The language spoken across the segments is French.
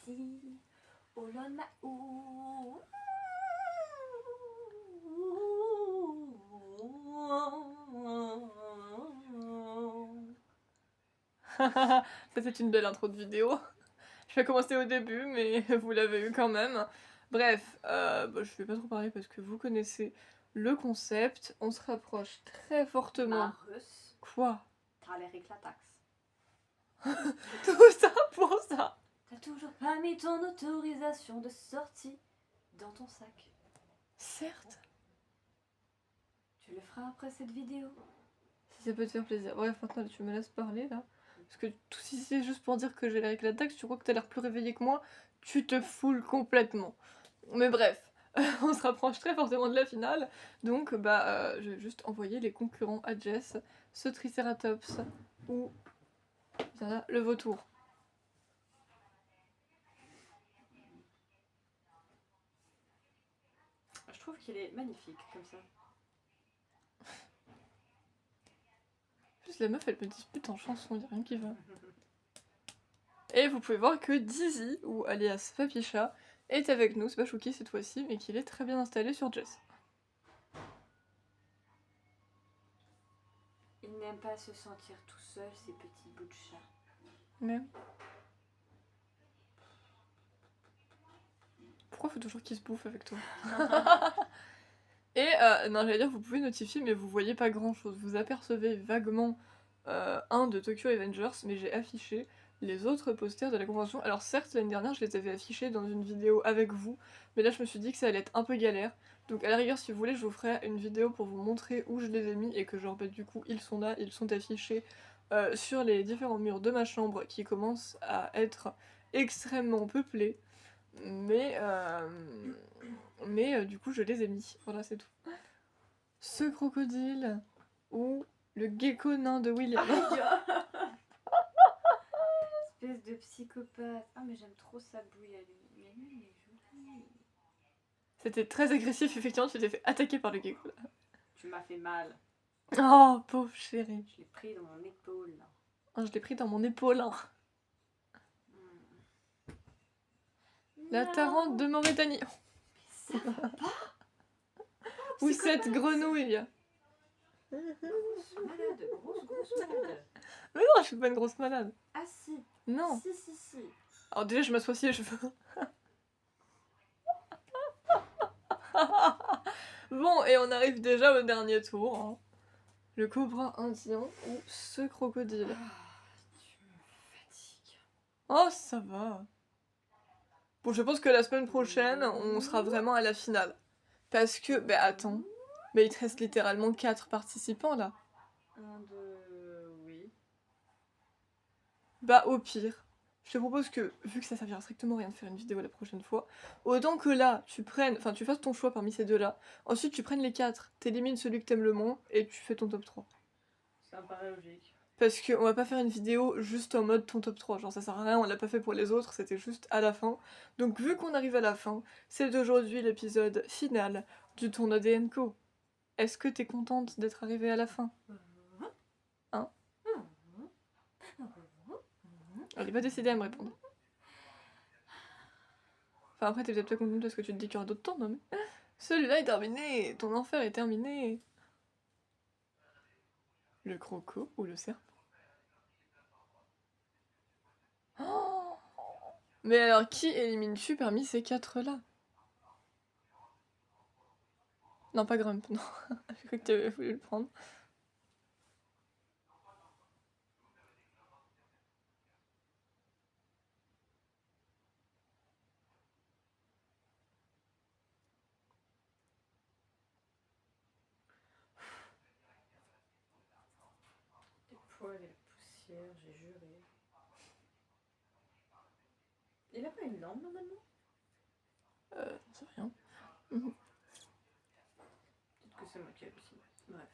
ici, au long de ma Ça c'est une belle intro de vidéo. Je vais commencer au début, mais vous l'avez eu quand même. Bref, je vais pas trop parler parce que vous connaissez le concept. On se rapproche très fortement. Marus, Quoi? t'as l'air éclataxe. Tout ça pour ça? T'as toujours pas mis ton autorisation de sortie dans ton sac. Certes, Tu le feras après cette vidéo. si ça peut te faire plaisir. Bref, maintenant tu me laisses parler là. Parce que tout si c'est juste pour dire que j'ai l'air éclataxe, tu crois que t'as l'air plus réveillé que moi, tu te foules complètement. Mais bref, on se rapproche très fortement de la finale. Donc, je vais juste envoyer les concurrents à Jess, ce Triceratops ou bien là, le vautour. Je trouve qu'il est magnifique comme ça. Juste la meuf, elle me dispute en chanson, y'a rien qui va. Et vous pouvez voir que Dizzy, ou alias Fapicha, est avec nous. C'est pas Chouki cette fois-ci, mais qu'il est très bien installé sur Jess. Il n'aime pas se sentir tout seul, ces petits bouts de chat. Mais... pourquoi faut toujours qu'il se bouffe avec toi? Et, non, j'allais dire, vous pouvez notifier, mais vous voyez pas grand-chose. Vous apercevez vaguement un de Tokyo Avengers, mais j'ai affiché les autres posters de la convention. Alors certes, l'année dernière, je les avais affichés dans une vidéo avec vous, mais là, je me suis dit que ça allait être un peu galère. Donc à la rigueur, si vous voulez, je vous ferai une vidéo pour vous montrer où je les ai mis, et que genre, du coup, ils sont là, ils sont affichés sur les différents murs de ma chambre, qui commencent à être extrêmement peuplés. Mais du coup, je les ai mis. Voilà, c'est tout. Ce crocodile ou le gecko nain de William. Espèce de psychopathe. Ah, mais j'aime trop sa bouille à lui. Mais lui, il est joli. C'était très agressif, effectivement, tu t'es fait attaquer par le gecko là. Tu m'as fait mal. Oh, pauvre chérie. Je l'ai pris dans mon épaule. Oh, je l'ai pris dans mon épaule. Hein. La Tarente de Mauritanie. Mais ça va pas. Ou cette grenouille. Grosse malade, grosse malade. Mais non, je suis pas une grosse malade. Ah si. Non. Si. Alors déjà, je m'assois si je veux. Bon, et on arrive déjà au dernier tour. Hein. Le cobra indien ou ce crocodile. Tu me fatigues. Oh, ça va. Bon, je pense que la semaine prochaine, on sera vraiment à la finale. Parce que, attends, il te reste littéralement 4 participants là. 1, 2, oui. Au pire, je te propose que, vu que ça servira strictement à rien de faire une vidéo la prochaine fois, autant que là, tu fasses ton choix parmi ces deux-là, ensuite tu prennes les 4, t'élimines celui que t'aimes le moins, et tu fais ton top 3. Ça me paraît logique. Parce qu'on va pas faire une vidéo juste en mode ton top 3, genre ça sert à rien, on l'a pas fait pour les autres, c'était juste à la fin. Donc vu qu'on arrive à la fin, c'est aujourd'hui l'épisode final du tournoi des NCO. Est-ce que t'es contente d'être arrivée à la fin? Hein? Elle est pas décidée à me répondre. Enfin après t'es peut-être pas contente parce que tu te dis qu'il y aura d'autres temps, non mais... Celui-là est terminé! Ton enfer est terminé! Le croco ou le serpent? Oh, mais alors qui élimines-tu parmi ces 4-là? Non, pas Grump, non. J'ai cru que tu avais voulu le prendre. Les poils et la poussière, j'ai juré. Il a pas une lampe normalement? J'en sais rien. Peut-être que c'est moi qui hallucine. Bref.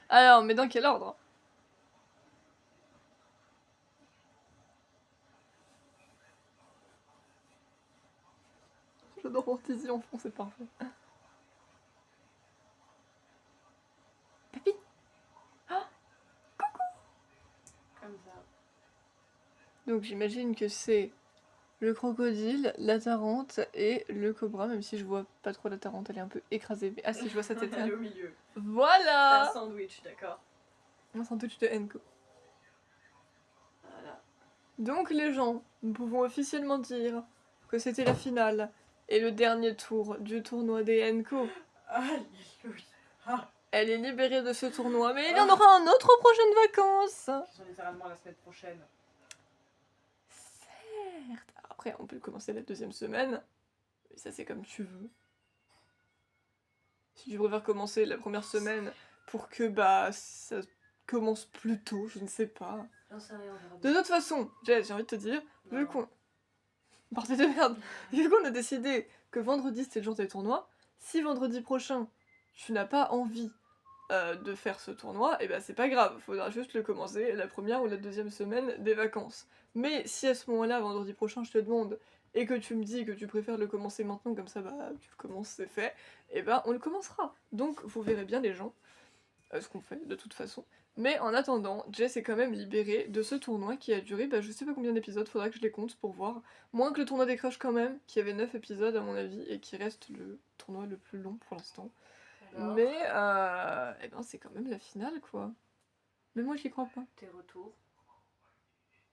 Alors, mais dans quel ordre? peu de romantisie en fond, c'est parfait. Papy. Comme ça. Donc j'imagine que c'est le crocodile, la tarente et le cobra, même si je vois pas trop la tarente, elle est un peu écrasée. Mais... Ah si, je vois sa tête. Elle est au milieu. C'est un Voilà. sandwich, d'accord. Un sandwich de Enko. Voilà. Donc les gens, nous pouvons officiellement dire que c'était la finale et le dernier tour du tournoi des Enko. Alléluia. Elle est libérée de ce tournoi, mais il y en aura un autre aux prochaines vacances. Qui sont littéralement la semaine prochaine. Certes. Après, on peut commencer la deuxième semaine, mais ça c'est comme tu veux. Si tu préfères commencer la première semaine pour que bah ça commence plus tôt, je ne sais pas. J'en sais rien, on verra De bien. toute façon, Jess, j'ai envie de te dire, vu Non. qu'on... Partez de merde. Vu qu'on a décidé que vendredi c'était le jour des tournois, si vendredi prochain tu n'as pas envie de faire ce tournoi, et ben c'est pas grave, faudra juste le commencer la première ou la deuxième semaine des vacances. Mais si à ce moment-là, vendredi prochain, je te demande et que tu me dis que tu préfères le commencer maintenant, comme ça bah tu le commences, c'est fait, et ben on le commencera. Donc vous verrez bien les gens ce qu'on fait de toute façon. Mais en attendant, Jess est quand même libérée de ce tournoi qui a duré, bah je sais pas combien d'épisodes, faudra que je les compte pour voir. Moins que le tournoi des crushs quand même, qui avait 9 épisodes à mon avis, et qui reste le tournoi le plus long pour l'instant. Alors, Mais eh ben c'est quand même la finale quoi. Mais moi j'y crois pas. tes retours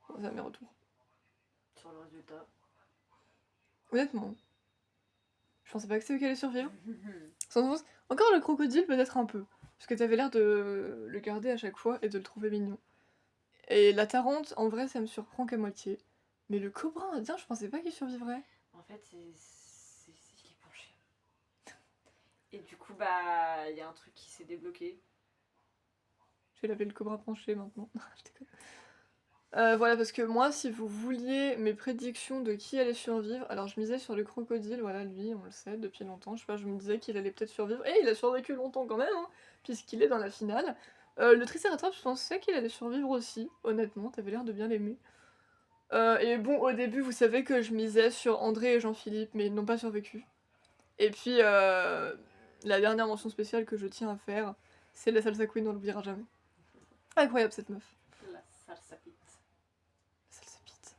Bon, ça mes retours. sur le résultat. Honnêtement, je pensais pas que c'est eux qui allaient survivre. Sans doute, encore le crocodile peut-être un peu. Parce que t'avais l'air de le garder à chaque fois et de le trouver mignon. Et la tarente, en vrai, ça me surprend qu'à moitié. Mais le cobra indien, je pensais pas qu'il survivrait. En fait, il est penché. Et du coup, bah, il y a un truc qui s'est débloqué. Je vais l'appeler le cobra penché maintenant. Je déconne. Voilà, parce que moi, si vous vouliez mes prédictions de qui allait survivre, alors je misais sur le crocodile, voilà, lui, on le sait depuis longtemps. Je sais pas, je me disais qu'il allait peut-être survivre. Et il a survécu longtemps quand même, hein, puisqu'il est dans la finale. Le triceratops, je pensais qu'il allait survivre aussi, honnêtement, t'avais l'air de bien l'aimer. Et bon, au début, vous savez que je misais sur André et Jean-Philippe, mais ils n'ont pas survécu. Et puis, la dernière mention spéciale que je tiens à faire, c'est la salsa queen, on l'oubliera jamais. Incroyable cette meuf. La salsa pite. La salsa pite.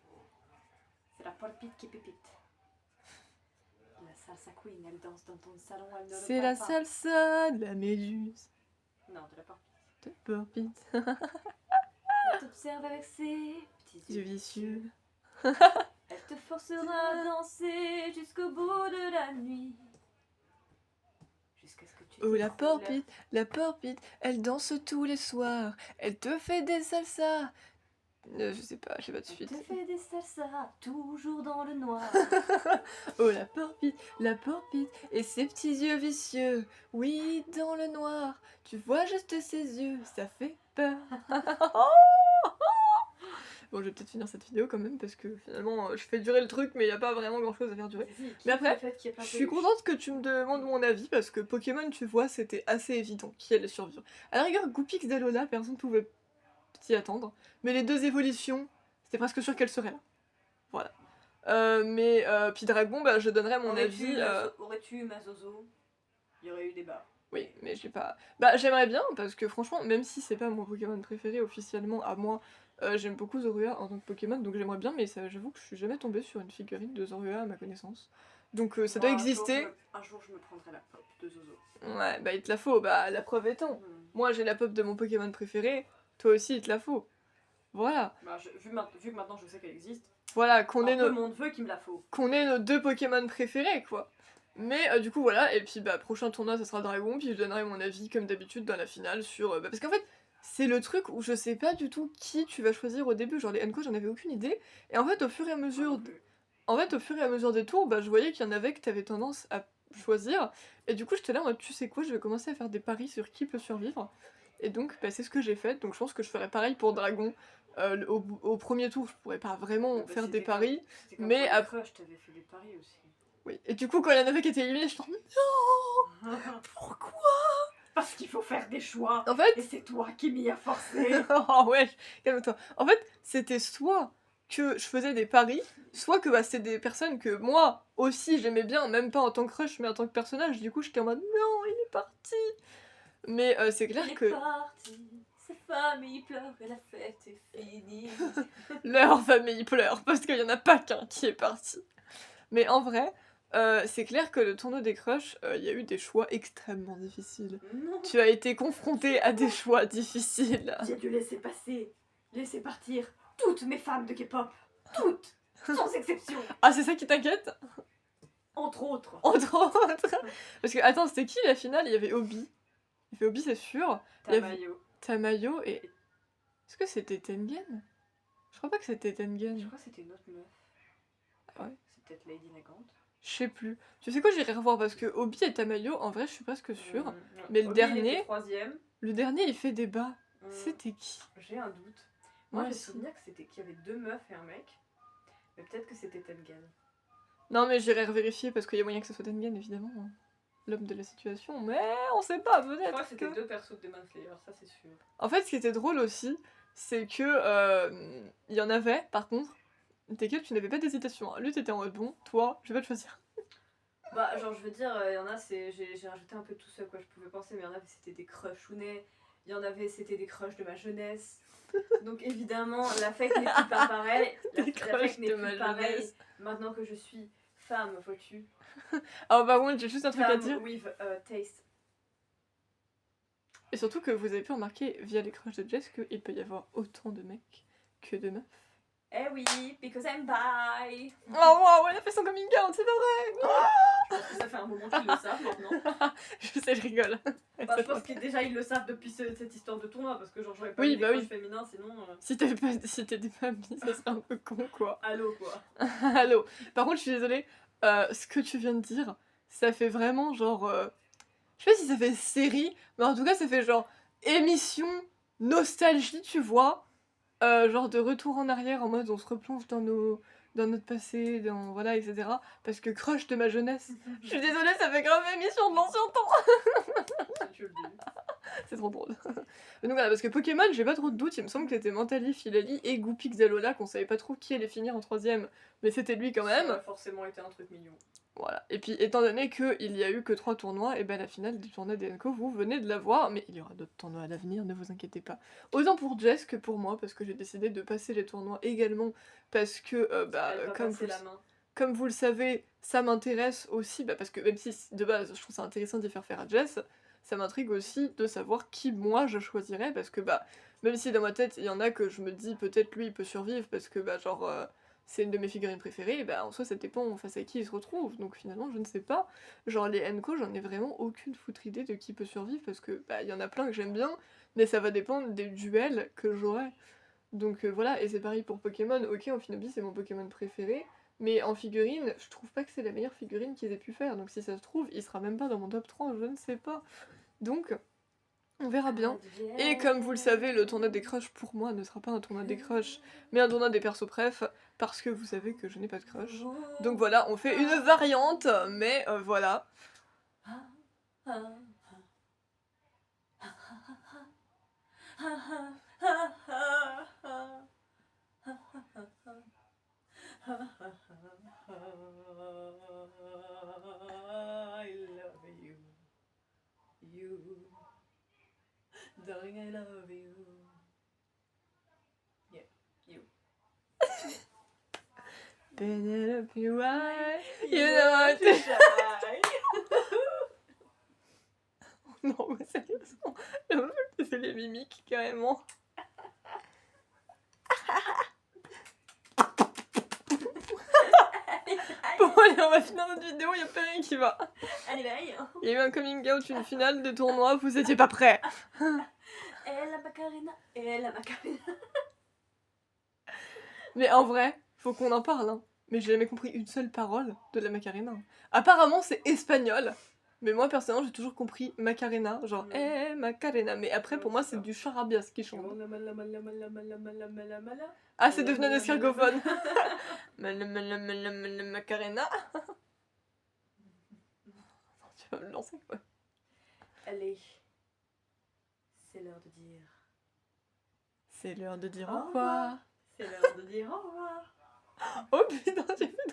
C'est la polpite qui pépite. La salsa queen, elle danse dans ton salon, elle ne le C'est parle la pas. salsa de la méduse. Non, de la polpite. De Burpit. Elle t'observe avec ses petits Yeux vicieux. Elle te forcera à danser jusqu'au bout de la nuit. Jusqu'à ce que tu Oh la t'écroules. porpite, elle danse tous les soirs. Elle te fait des salsas. Je sais pas de Elle suite. te fait des salsas, toujours dans le noir. Oh la porpite, et ses petits yeux vicieux. Oui, dans le noir, tu vois juste ses yeux, ça fait peur. Bon, je vais peut-être finir cette vidéo quand même parce que finalement je fais durer le truc, mais il n'y a pas vraiment grand chose à faire durer. Mais après, je suis contente que tu me demandes mon avis parce que Pokémon, tu vois, c'était assez évident qui allait survivre. À la rigueur, Goopix d'Alola, personne ne pouvait s'y attendre, mais les deux évolutions, c'était presque sûr qu'elles seraient là. Voilà. Puis Dragon, bah, je donnerais mon avis. Aurais-tu eu Mazozo? Il y aurait eu débat. Oui, mais j'ai pas. Bah, j'aimerais bien parce que franchement, même si c'est pas mon Pokémon préféré officiellement à moi, j'aime beaucoup Zorua en tant que Pokémon, donc j'aimerais bien, mais j'avoue que je suis jamais tombée sur une figurine de Zorua à ma connaissance. Donc ça doit exister. Un jour, je me prendrai la pop de Zozo. Ouais, bah il te la faut, bah la preuve étant. Moi j'ai la pop de mon Pokémon préféré, toi aussi il te la faut. Voilà. Bah, vu que maintenant je sais qu'elle existe, Voilà, qu'on ait, un peu mon neveu qui me la faut. qu'on ait nos deux Pokémon préférés, quoi. Mais du coup voilà, et puis bah prochain tournoi ça sera Dragon, puis je donnerai mon avis comme d'habitude dans la finale sur... bah, parce qu'en fait, c'est le truc où je sais pas du tout qui tu vas choisir au début, genre les Enco j'en avais aucune idée, et en fait au fur et à mesure... au fur et à mesure des tours, bah je voyais qu'il y en avait que t'avais tendance à choisir, et du coup j'étais là en mode tu sais quoi, je vais commencer à faire des paris sur qui peut survivre, et donc bah, c'est ce que j'ai fait, donc je pense que je ferai pareil pour Dragon. Au premier tour je pourrais pas vraiment faire des paris, mais après... Je t'avais fait des paris aussi. Oui, et du coup quand il y en avait qui étaient éliminés, je suis en mode non, pourquoi? Parce qu'il faut faire des choix. En fait... Et c'est toi qui m'y as forcé. Oh ouais, calme-toi. En fait, c'était soit que je faisais des paris, soit que bah, c'est des personnes que moi aussi j'aimais bien, même pas en tant que crush, mais en tant que personnage. Du coup, j'étais en mode non, il est parti. Mais c'est clair Il est que parti, sa famille pleure et la fête est finie. leur famille pleure parce qu'il y en a pas qu'un qui est parti. Mais en vrai, c'est clair que le tournoi des crushs, il y a eu des choix extrêmement difficiles. Non, Tu as été confronté à des choix difficiles. j'ai dû laisser partir toutes mes femmes de K-pop. Toutes, sans exception. Ah, c'est ça qui t'inquiète? Entre autres. Entre autres. Parce que, attends, c'était qui la finale? Il y avait Obi. Il y avait Obi, c'est sûr. Il y avait Tamayo. Tamayo et. Est-ce que c'était Tengen? Je crois pas que c'était Je Tengen. crois que c'était une autre meuf. Ah ouais. C'est peut-être Lady Nagant. Je sais plus. Tu sais quoi, j'irai revoir parce que Obi et Tamayo, en vrai, je suis presque sûre. Mais le Obi, il dernier- était troisième. Le dernier, il fait débat. Hum, C'était qui? J'ai un doute. Moi, Moi j'ai aussi. souvenir que c'était qu'il y avait 2 meufs et un mec. Mais peut-être que c'était Tengen. Non, mais j'irai revérifier parce qu'il y a moyen que ce soit Tengen, évidemment. Hein. L'homme de la situation. Mais on sait pas, Je crois peut-être. que c'était que- 2 persos de Demon Slayer, ça c'est sûr. En fait, ce qui était drôle aussi, c'est que il y en avait, par contre, desquels tu n'avais pas d'hésitation. Lui, t'étais en mode bon, toi, je vais pas te choisir. Bah, genre, je veux dire, il y en a, j'ai rajouté un peu tout ce à quoi je pouvais penser, mais il y en a, c'était des crushs Ounet, il y en avait, c'était des crushs de ma jeunesse. Donc, évidemment, la fête n'est plus pas pareille. Des La crushs fête n'est de plus ma pareille jeunesse. maintenant que je suis femme, vois-tu. Alors, par contre, j'ai juste un truc à Femme dire. with taste. Et surtout que vous avez pu remarquer via les crushs de Jess qu'il peut y avoir autant de mecs que de meufs. Eh oui, because I'm bi. Oh waouh, elle a fait son coming out, c'est pas vrai. Je pense que ça fait un moment qu'ils le savent maintenant. Je sais, je rigole. Bah, je pense que déjà ils le savent depuis cette histoire de tournoi, parce que genre j'aurais pas Oui, mis des bah oui. crushs féminins sinon. Si t'étais pas mis, ça serait un peu con, quoi. Allô quoi. Allô. Par contre, je suis désolée, ce que tu viens de dire, ça fait vraiment genre... je sais pas si ça fait série, mais en tout cas, ça fait genre émission nostalgie, tu vois. Genre de retour en arrière, en mode on se replonge dans notre passé, voilà, etc. Parce que crush de ma jeunesse. Je suis désolée, ça fait grave émission de l'ancien temps. Tu le dis. C'est trop drôle. Mais donc voilà, parce que Pokémon, j'ai pas trop de doutes, il me semble que c'était Mentali, Filali et Goupix Zalola, qu'on savait pas trop qui allait finir en troisième, mais c'était lui quand Ça même. a forcément été un truc mignon. Voilà. Et puis, étant donné qu'il y a eu que 3 tournois, et ben la finale du tournoi des NCO, vous venez de la voir, mais il y aura d'autres tournois à l'avenir, ne vous inquiétez pas. Autant pour Jess que pour moi, parce que j'ai décidé de passer les tournois également, parce que, Elle va passer la main. comme vous le savez, ça m'intéresse aussi, parce que même si de base je trouve ça intéressant d'y faire à Jess, ça m'intrigue aussi de savoir qui moi je choisirais, parce que même si dans ma tête il y en a que je me dis peut-être lui il peut survivre, parce que c'est une de mes figurines préférées, en soi ça dépend face à qui il se retrouve, donc finalement je ne sais pas. Genre les Enco, j'en ai vraiment aucune foutre idée de qui peut survivre, parce que il y en a plein que j'aime bien, mais ça va dépendre des duels que j'aurai. Donc voilà, et c'est pareil pour Pokémon, ok, Amphinobi c'est mon Pokémon préféré, mais en figurine, je trouve pas que c'est la meilleure figurine qu'ils aient pu faire, donc si ça se trouve, il sera même pas dans mon top 3, je ne sais pas. Donc, on verra bien. Et comme vous le savez, le tournoi des crushs pour moi ne sera pas un tournoi des crushs, mais un tournoi des persos préf, parce que vous savez que je n'ai pas de crush. Donc voilà, on fait une variante, mais voilà. I love you. You. Darling, I love you. Yeah, you. Penelope White, You you know how to to... shine. Non, mais sérieusement, je fais les mimiques, carrément. Bon, allez, on va finir notre vidéo, il a plus rien qui va. Allez, bye. Il y a eu un coming out, une finale de tournoi, vous étiez pas prêts. Et la Macarena, et la Macarena. Mais en vrai, faut qu'on en parle, hein. Mais j'ai jamais compris une seule parole de la Macarena. Apparemment, c'est espagnol. Mais moi, personnellement, j'ai toujours compris Macarena. Genre, eh, Macarena. Mais après, pour moi, c'est du charabia ce qui chante. Ah, c'est devenu un escargophone. Macarena. Tu vas me lancer, quoi. Allez, c'est l'heure de dire. C'est l'heure de dire Au au revoir. C'est l'heure de dire au revoir. Oh putain, j'ai fait